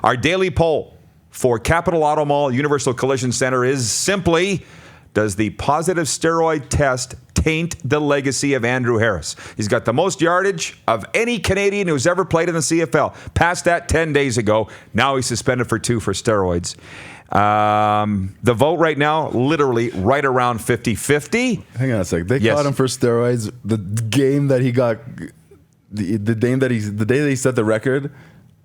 Our daily poll for Capital Auto Mall Universal Collision Center is simply, does the positive steroid test taint the legacy of Andrew Harris? He's got the most yardage of any Canadian who's ever played in the CFL. Passed that 10 days ago. Now he's suspended for 2 for steroids. The vote right now, literally right around 50-50. Hang on a sec. They caught him for steroids. The game that he got, the day that he set the record,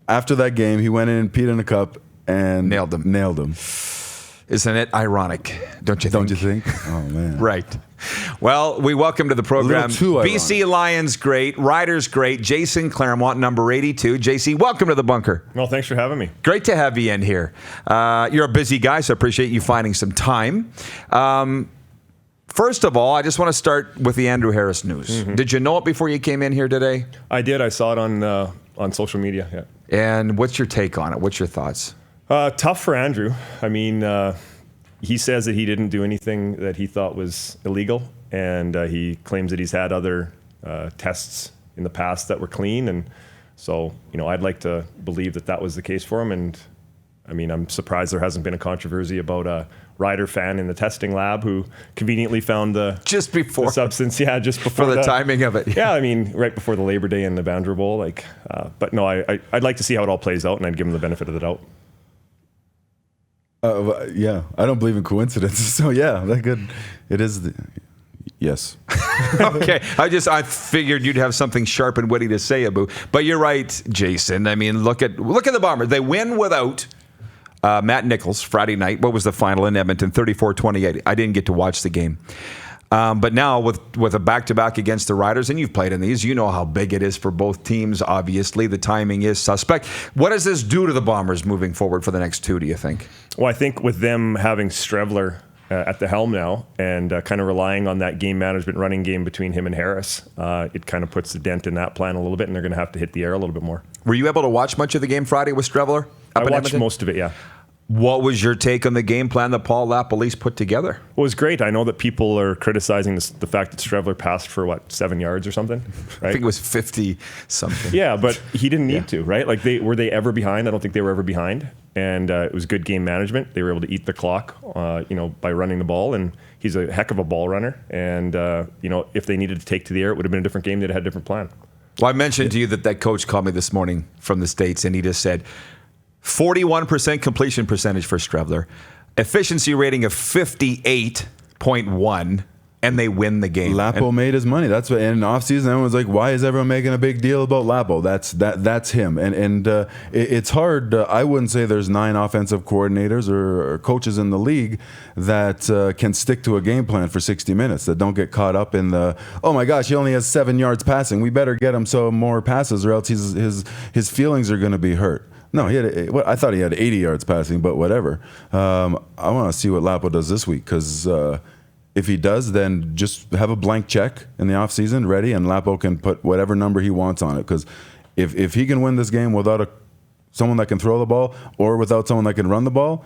after that game, he went in and peed in a cup and nailed him. Isn't it ironic? Don't you think? Oh, man. Right. Well, we welcome to the program BC ironic. Lions great, Riders great, Jason Clermont, number 82. JC, welcome to the bunker. Well, thanks for having me. Great to have you in here. You're a busy guy, so I appreciate you finding some time. First of all, I just want to start with the Andrew Harris news. Mm-hmm. Did you know it before you came in here today? I did. I saw it on social media. Yeah. And what's your take on it? What's your thoughts? Tough for Andrew. I mean, he says that he didn't do anything that he thought was illegal, and he claims that he's had other tests in the past that were clean. And so, I'd like to believe that was the case for him. And I mean, I'm surprised there hasn't been a controversy about a Rider fan in the testing lab who conveniently found the substance. Yeah, just before the timing of it. Yeah, I mean, right before the Labor Day and the Evander Bowl. But no, I'd like to see how it all plays out, and I'd give him the benefit of the doubt. Yeah, I don't believe in coincidences. So yeah, that good. It is. Yes. Okay. I figured you'd have something sharp and witty to say, Abu. But you're right, Jason. I mean, look at the Bombers. They win without Matt Nichols Friday night. What was the final in Edmonton? 34-28. I didn't get to watch the game. But now with a back-to-back against the Riders, and you've played in these, you know how big it is for both teams, obviously. The timing is suspect. What does this do to the Bombers moving forward for the next 2, do you think? Well, I think with them having Strevler at the helm now and kind of relying on that game management running game between him and Harris, it kind of puts a dent in that plan a little bit, and they're going to have to hit the air a little bit more. Were you able to watch much of the game Friday with Strevler? I watched most of it, yeah. What was your take on the game plan that Paul LaPolice put together? Well, it was great. I know that people are criticizing the fact that Strevler passed for, 7 yards or something, right? I think it was 50-something. Yeah, but he didn't need to, right? Were they ever behind? I don't think they were ever behind. And it was good game management. They were able to eat the clock, by running the ball. And he's a heck of a ball runner. And, if they needed to take to the air, it would have been a different game. They'd have had a different plan. Well, I mentioned to you that coach called me this morning from the States, and he just said, 41% completion percentage for Strevler, efficiency rating of 58.1, and they win the game. Lapo made his money. That's what. And in offseason, everyone's like, "Why is everyone making a big deal about Lapo?" That's him. And it's hard. I wouldn't say there's 9 offensive coordinators or coaches in the league that can stick to a game plan for 60 minutes. That don't get caught up in the, oh my gosh, he only has 7 yards passing. We better get him some more passes, or else his feelings are going to be hurt. No, I thought he had 80 yards passing, but whatever. I want to see what Lapo does this week, because if he does, then just have a blank check in the offseason ready, and Lapo can put whatever number he wants on it. Because if he can win this game without someone that can throw the ball or without someone that can run the ball,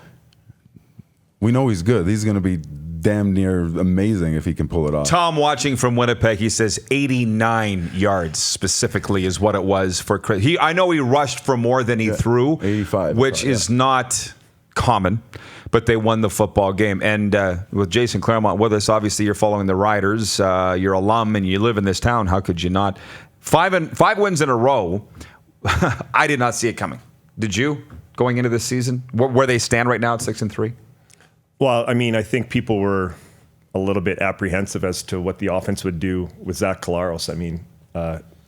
we know he's good. He's going to be damn near amazing if he can pull it off. Tom, watching from Winnipeg, he says 89 yards specifically is what it was for Chris. I know he rushed for more than he threw, 85, which is not common, but they won the football game. And with Jason Clermont with us, obviously you're following the Riders. You're alum and you live in this town. How could you not? 5 wins in a row. I did not see it coming. Did you, going into this season? Where they stand right now at 6-3? Well, I mean, I think people were a little bit apprehensive as to what the offense would do with Zach Collaros. I mean,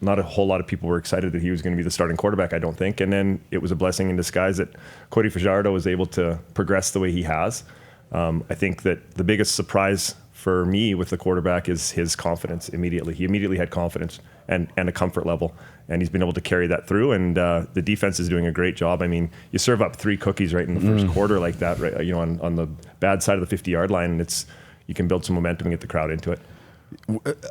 not a whole lot of people were excited that he was going to be the starting quarterback, I don't think. And then it was a blessing in disguise that Cody Fajardo was able to progress the way he has. I think that the biggest surprise for me with the quarterback is his confidence immediately. He immediately had confidence and a comfort level, and he's been able to carry that through. And the defense is doing a great job. I mean, you serve up 3 cookies right in the first quarter like that, right? On the bad side of the 50-yard line, and you can build some momentum and get the crowd into it.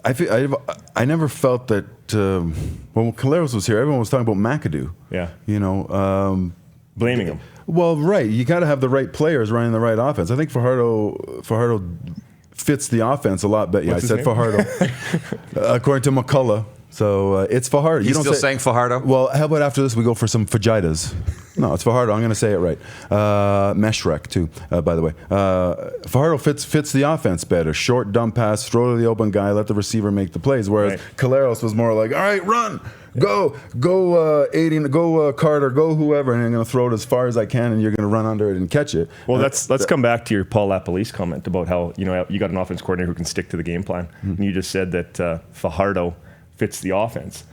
I never felt that when Collaros was here, everyone was talking about McAdoo. Yeah. Blaming him. Well, right. You got to have the right players running the right offense. I think Fajardo fits the offense a lot better. Yeah, I said Fajardo. According to McCullough. So it's Fajardo. He's still saying Fajardo? Well, how about after this we go for some fajitas? No, it's Fajardo. I'm going to say it right. Meshrek, too, by the way. Fajardo fits the offense better. Short dump pass, throw to the open guy, let the receiver make the plays. Whereas Caleros was more like, all right, run, go, Aiden, go Carter, go whoever, and I'm going to throw it as far as I can, and you're going to run under it and catch it. Well, let's come back to your Paul LaPolice comment about how you got an offense coordinator who can stick to the game plan. Mm-hmm. And you just said that Fajardo fits the offense.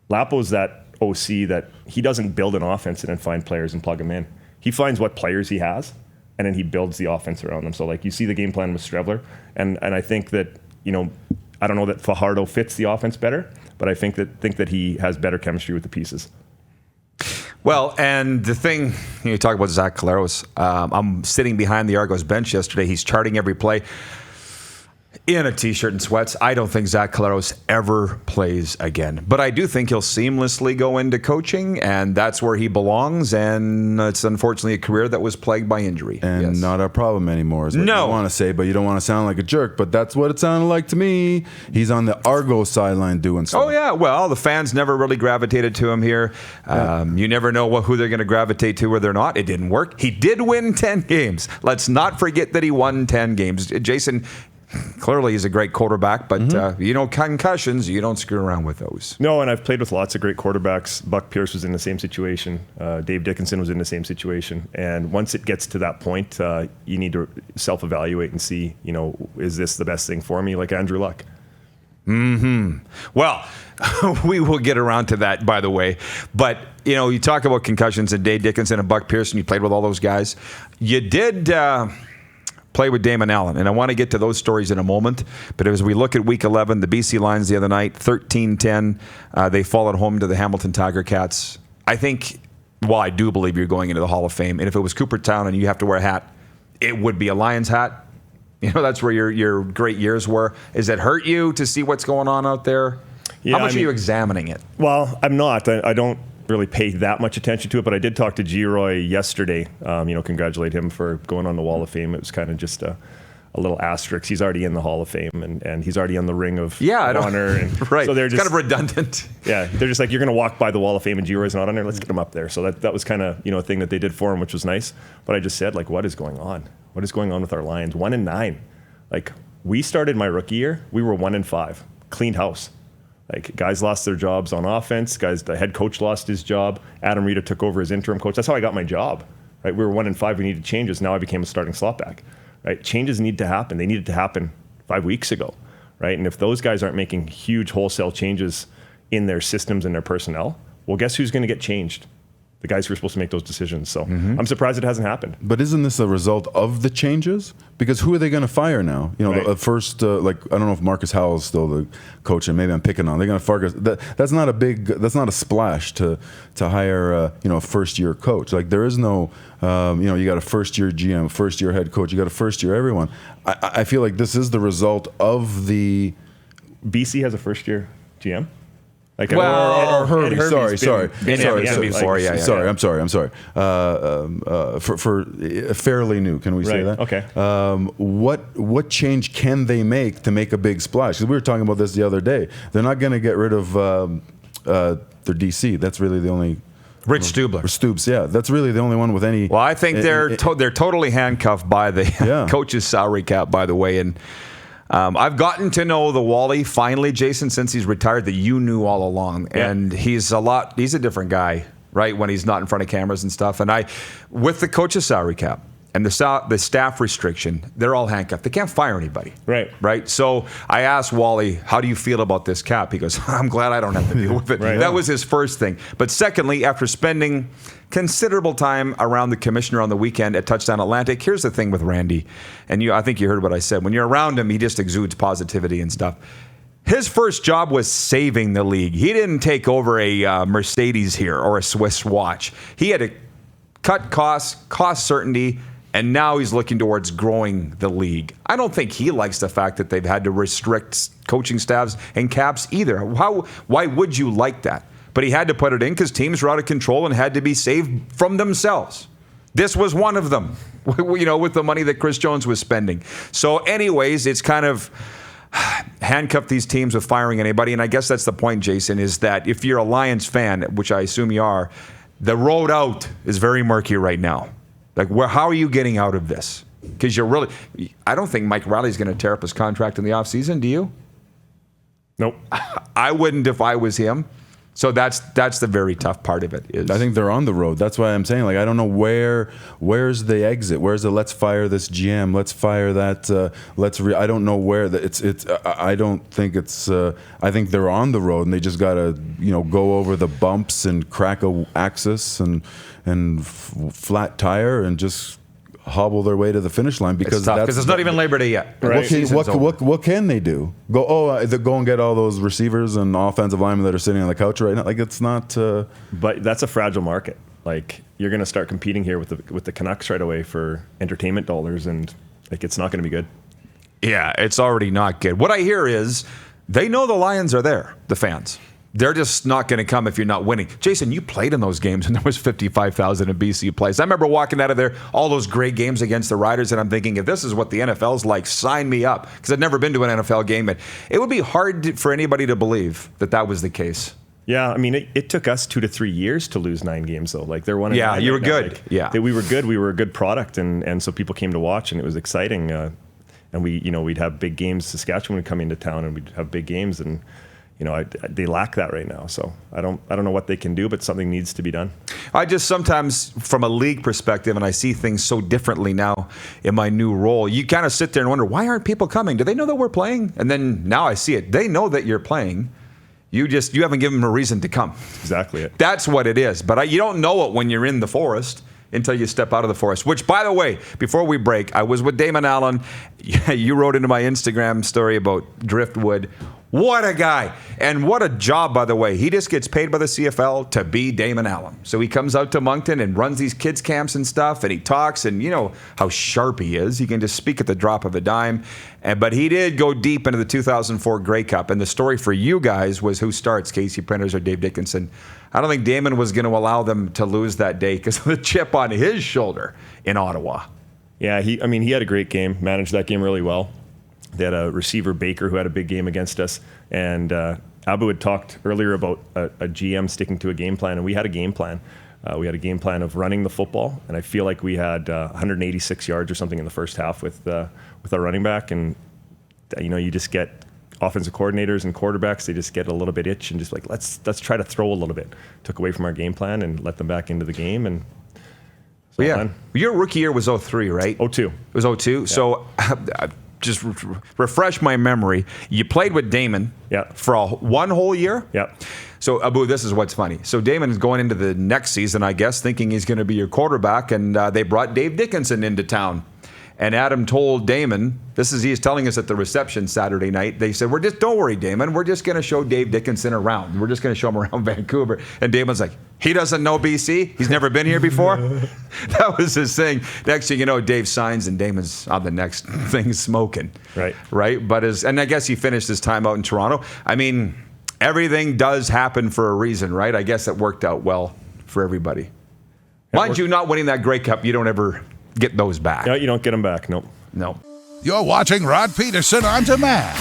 Lapo's that OC that he doesn't build an offense and then find players and plug them in. He finds what players he has, and then he builds the offense around them. So, like, you see the game plan with Strevler, and I think that, I don't know that Fajardo fits the offense better, but I think that he has better chemistry with the pieces. Well, and the thing, you talk about Zach Caleros, I'm sitting behind the Argos bench yesterday. He's charting every play in a T-shirt and sweats. I don't think Zach Caleros ever plays again. But I do think he'll seamlessly go into coaching, and that's where he belongs. And it's unfortunately a career that was plagued by injury. And not our problem anymore is what you want to say, but you don't want to sound like a jerk. But that's what it sounded like to me. He's on the Argos sideline doing stuff. Oh, yeah. Well, the fans never really gravitated to him here. You never know who they're going to gravitate to or they're not. It didn't work. He did win 10 games. Let's not forget that he won 10 games. Jason, clearly he's a great quarterback, but concussions, you don't screw around with those. No, and I've played with lots of great quarterbacks. Buck Pierce was in the same situation. Dave Dickinson was in the same situation. And once it gets to that point, you need to self-evaluate and see, is this the best thing for me? Like Andrew Luck. Well, we will get around to that, by the way. But, you talk about concussions and Dave Dickinson and Buck Pierce, and you played with all those guys. You did play with Damon Allen, and I want to get to those stories in a moment. But as we look at Week 11, the BC Lions the other night, 13-10, they fall at home to the Hamilton Tiger Cats. I do believe you're going into the Hall of Fame. And if it was Cooperstown and you have to wear a hat, it would be a Lions hat. That's where your great years were. Does it hurt you to see what's going on out there? Yeah, How much are you examining it? Well, I'm not. I don't really pay that much attention to it, but I did talk to G-Roy yesterday, congratulate him for going on the Wall of Fame. It was kind of just a little asterisk. He's already in the Hall of Fame, and he's already on the Ring of Honor. And right. So they're just kind of redundant. Yeah, they're just like, you're going to walk by the Wall of Fame and G-Roy's not on there. Let's get him up there. So that was kind of a thing that they did for him, which was nice. But I just said, like, what is going on? What is going on with our Lions? 1-9. Like, we started my rookie year, we were 1-5, cleaned house. Like, guys lost their jobs on offense. The head coach lost his job. Adam Rita took over as interim coach. That's how I got my job. Right? We were 1-5. We needed changes. Now I became a starting slot back. Right? Changes need to happen. They needed to happen 5 weeks ago. Right? And if those guys aren't making huge wholesale changes in their systems and their personnel, well, guess who's going to get changed? The guys who are supposed to make those decisions. So I'm surprised it hasn't happened. But isn't this a result of the changes? Because who are they going to fire now? The first, I don't know if Marcus Howell is still the coach, and maybe I'm picking on. They're going to fire. That's not a splash to hire a first year coach. Like, there is no, you got a first year GM, first year head coach, you got a first year everyone. I feel like this is the result of the. BC has a first year GM. Like, or Herbie. Sorry. I'm sorry. For fairly new, can we say that? Okay. What change can they make to make a big splash? Because we were talking about this the other day. They're not going to get rid of their DC. That's really the only. Rich Stubler. Stoops, yeah. That's really the only one with any. Well, I think they're totally handcuffed by the coach's salary cap, by the way, and. I've gotten to know the Wally finally, Jason, since he's retired, that you knew all along. Yeah. And he's a different guy, right, when he's not in front of cameras and stuff. And with the coach's salary cap and the staff restriction, they're all handcuffed. They can't fire anybody. Right. So I asked Wally, how do you feel about this cap? He goes, I'm glad I don't have to deal with it. That was his first thing. But secondly, after spending considerable time around the commissioner on the weekend at Touchdown Atlantic, here's the thing with Randy, and I think you heard what I said. When you're around him, he just exudes positivity and stuff. His first job was saving the league. He didn't take over a Mercedes here or a Swiss watch. He had to cut costs, cost certainty, and now he's looking towards growing the league. I don't think he likes the fact that they've had to restrict coaching staffs and caps either. Why would you like that? But he had to put it in because teams were out of control and had to be saved from themselves. This was one of them, with the money that Chris Jones was spending. So anyways, it's kind of handcuff these teams with firing anybody. And I guess that's the point, Jason, is that if you're a Lions fan, which I assume you are, The road out is very murky right now. Like, how are you getting out of this? Because I don't think Mike Riley's going to tear up his contract in the offseason, do you? Nope. I wouldn't if I was him. So that's the very tough part of it. I think they're on the road. That's why I'm saying, like, I don't know where's the exit. Where's the let's fire this GM? Let's fire that. I don't know where I don't think it's. I think they're on the road and they just gotta go over the bumps and crack a axis and flat tire and just hobble their way to the finish line because it's not even Labor Day yet. Right. What can they do? Go and get all those receivers and offensive linemen that are sitting on the couch right now. Like, it's not. But that's a fragile market. Like, you're going to start competing here with the Canucks right away for entertainment dollars, and like, it's not going to be good. Yeah, it's already not good. What I hear is they know the Lions are there, the fans. They're just not going to come if you're not winning. Jason, you played in those games and there was 55,000 in BC place. I remember walking out of there, all those great games against the Riders, and I'm thinking, if this is what the NFL's like, sign me up. Because I'd never been to an NFL game. And it would be hard for anybody to believe that was the case. Yeah, I mean, it took us 2 to 3 years to lose 9 games, though. Like, they're 1-9. Yeah, you were good. We were good. We were a good product, and so people came to watch, and it was exciting. And we'd have big games. Saskatchewan would come into town, and we'd have big games, and they lack that right now. So I don't know what they can do, but something needs to be done. I just sometimes, from a league perspective, and I see things so differently now in my new role, you kind of sit there and wonder, why aren't people coming? Do they know that we're playing? And then now I see it. They know that you're playing. You haven't given them a reason to come. Exactly it. That's what it is. But you don't know it when you're in the forest until you step out of the forest. Which, by the way, before we break, I was with Damon Allen. You wrote into my Instagram story about Driftwood. What a guy. And what a job, by the way. He just gets paid by the CFL to be Damon Allen. So he comes out to Moncton and runs these kids' camps and stuff, and he talks, and you know how sharp he is. He can just speak at the drop of a dime. But he did go deep into the 2004 Grey Cup. And the story for you guys was who starts, Casey Printers or Dave Dickinson. I don't think Damon was going to allow them to lose that day because of the chip on his shoulder in Ottawa. Yeah, he had a great game, managed that game really well. They had a receiver, Baker, who had a big game against us. And Abu had talked earlier about a GM sticking to a game plan, and we had a game plan. We had a game plan of running the football, and I feel like we had 186 yards or something in the first half with our running back. And, you just get offensive coordinators and quarterbacks, they just get a little bit itch and just like, let's try to throw a little bit. Took away from our game plan and let them back into the game. And well, yeah, your rookie year was 03, right? 02. It was 02. Yeah. So just refresh my memory. You played with Damon for one whole year? Yeah. So, Abu, this is what's funny. So Damon is going into the next season, I guess, thinking he's going to be your quarterback, and they brought Dave Dickinson into town. And Adam told Damon, he's telling us at the reception Saturday night, they said, don't worry, Damon, we're just going to show Dave Dickinson around. We're just going to show him around Vancouver. And Damon's like, he doesn't know BC? He's never been here before? That was his thing. Next thing you know, Dave signs and Damon's on the next thing smoking. Right? But and I guess he finished his time out in Toronto. I mean, everything does happen for a reason, right? I guess it worked out well for everybody. Mind you, not winning that Grey Cup, you don't ever get those back. Yeah, you don't get them back. Nope. No. You're watching Rod Pedersen on demand.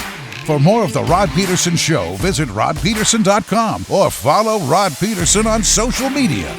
For more of The Rod Pedersen Show, visit rodpedersen.com or follow Rod Pedersen on social media.